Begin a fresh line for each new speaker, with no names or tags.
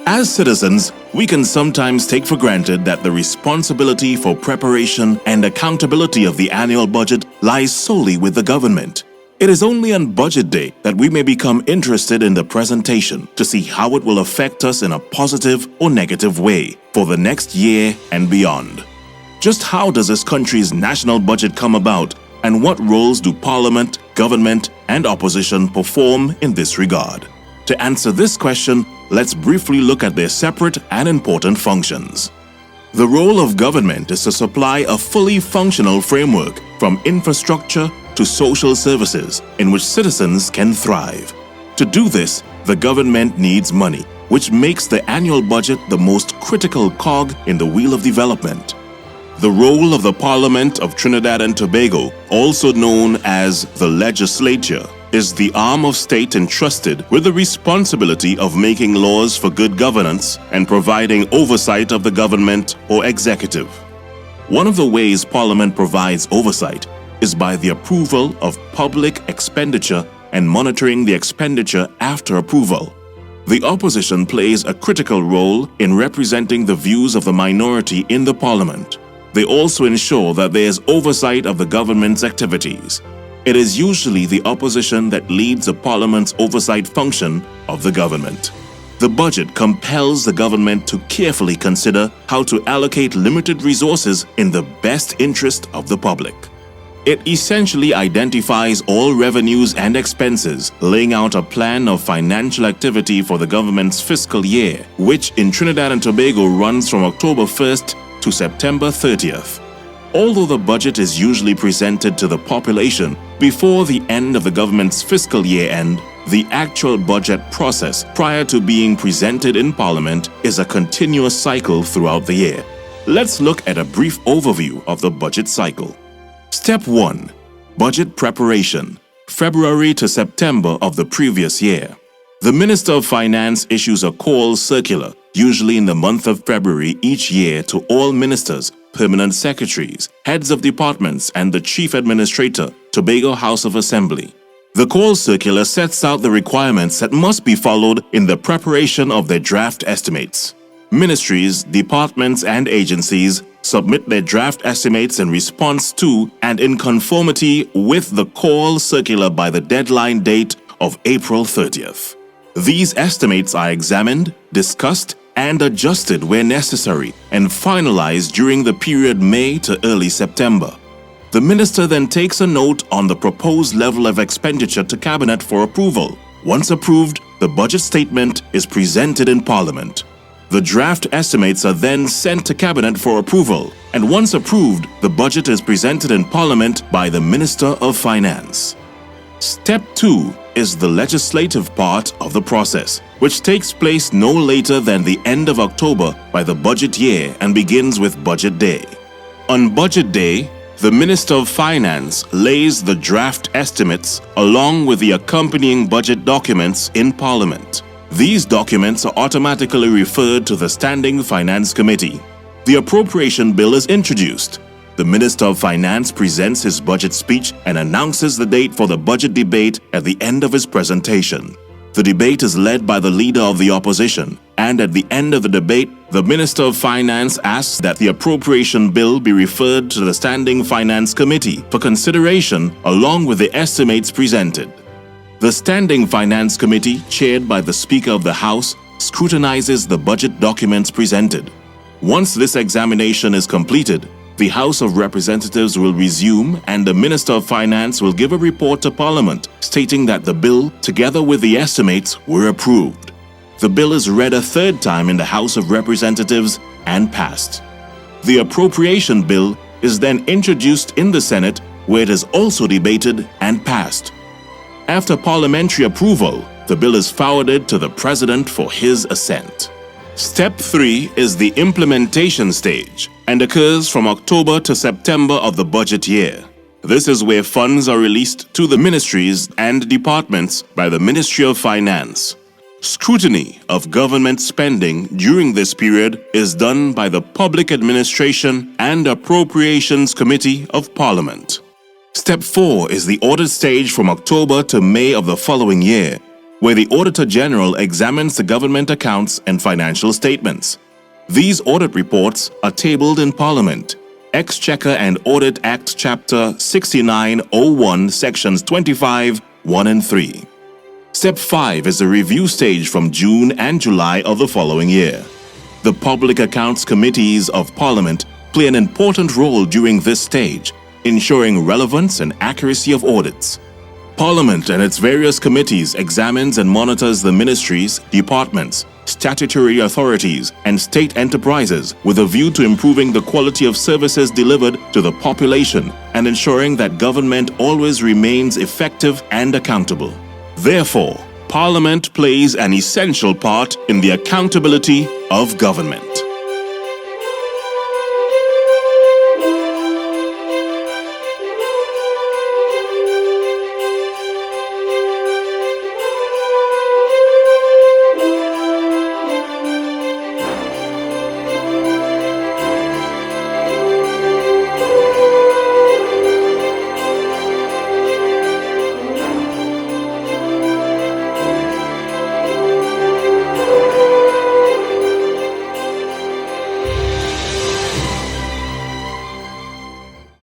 As citizens, we can sometimes take for granted that the responsibility for preparation and accountability of the annual budget lies solely with the government. It is only on budget day that we may become interested in the presentation to see how it will affect us in a positive or negative way for the next year and beyond. Just how does this country's national budget come about, and what roles do Parliament, government, and opposition perform in this regard? To answer this question, let's briefly look at their separate and important functions. The role of government is to supply a fully functional framework from infrastructure to social services in which citizens can thrive. To do this, the government needs money, which makes the annual budget the most critical cog in the wheel of development. The role of the Parliament of Trinidad and Tobago, also known as the legislature, is the arm of state entrusted with the responsibility of making laws for good governance and providing oversight of the government or executive. One of the ways Parliament provides oversight is by the approval of public expenditure and monitoring the expenditure after approval. The opposition plays a critical role in representing the views of the minority in the Parliament. They also ensure that there is oversight of the government's activities. It is usually the opposition that leads the Parliament's oversight function of the government. The budget compels the government to carefully consider how to allocate limited resources in the best interest of the public. It essentially identifies all revenues and expenses, laying out a plan of financial activity for the government's fiscal year, which in Trinidad and Tobago runs from October 1st to September 30th. Although the budget is usually presented to the population before the end of the government's fiscal year end, the actual budget process prior to being presented in Parliament is a continuous cycle throughout the year. Let's look at a brief overview of the budget cycle. Step 1. Budget preparation, February to September of the previous year. The Minister of Finance issues a call circular, usually in the month of February each year, to all ministers, permanent secretaries, heads of departments, and the Chief Administrator, Tobago House of Assembly. The call circular sets out the requirements that must be followed in the preparation of their draft estimates. Ministries, departments, and agencies submit their draft estimates in response to and in conformity with the call circular by the deadline date of April 30th. These estimates are examined, discussed, and adjusted where necessary and finalized during the period May to early September. The minister then takes a note on the proposed level of expenditure to Cabinet for approval. Once approved, the budget statement is presented in Parliament. The draft estimates are then sent to Cabinet for approval, and once approved, the budget is presented in Parliament by the Minister of Finance. Step 2 is the legislative part of the process, which takes place no later than the end of October by the budget year and begins with Budget Day. On Budget Day, the Minister of Finance lays the draft estimates along with the accompanying budget documents in Parliament. These documents are automatically referred to the Standing Finance Committee. The appropriation bill is introduced. The Minister of Finance presents his budget speech and announces the date for the budget debate at the end of his presentation. The debate is led by the leader of the opposition, and at the end of the debate, the Minister of Finance asks that the appropriation bill be referred to the Standing Finance Committee for consideration along with the estimates presented. The Standing Finance Committee, chaired by the Speaker of the House, scrutinizes the budget documents presented. Once this examination is completed, the House of Representatives will resume and the Minister of Finance will give a report to Parliament stating that the bill, together with the estimates, were approved. The bill is read a third time in the House of Representatives and passed. The appropriation bill is then introduced in the Senate, where it is also debated and passed. After parliamentary approval, the bill is forwarded to the President for his assent. Step 3 is the implementation stage and occurs from October to September of the budget year. This is where funds are released to the ministries and departments by the Ministry of Finance. Scrutiny of government spending during this period is done by the Public Administration and Appropriations Committee of Parliament. Step 4 is the audit stage from October to May of the following year. where the Auditor General examines the government accounts and financial statements. These audit reports are tabled in Parliament. Exchequer and Audit Act Chapter 6901, Sections 25, 1 and 3. Step 5 is the review stage from June and July of the following year. The Public Accounts Committees of Parliament play an important role during this stage, ensuring relevance and accuracy of audits. Parliament and its various committees examines and monitors the ministries, departments, statutory authorities, and state enterprises with a view to improving the quality of services delivered to the population and ensuring that government always remains effective and accountable. Therefore, Parliament plays an essential part in the accountability of government.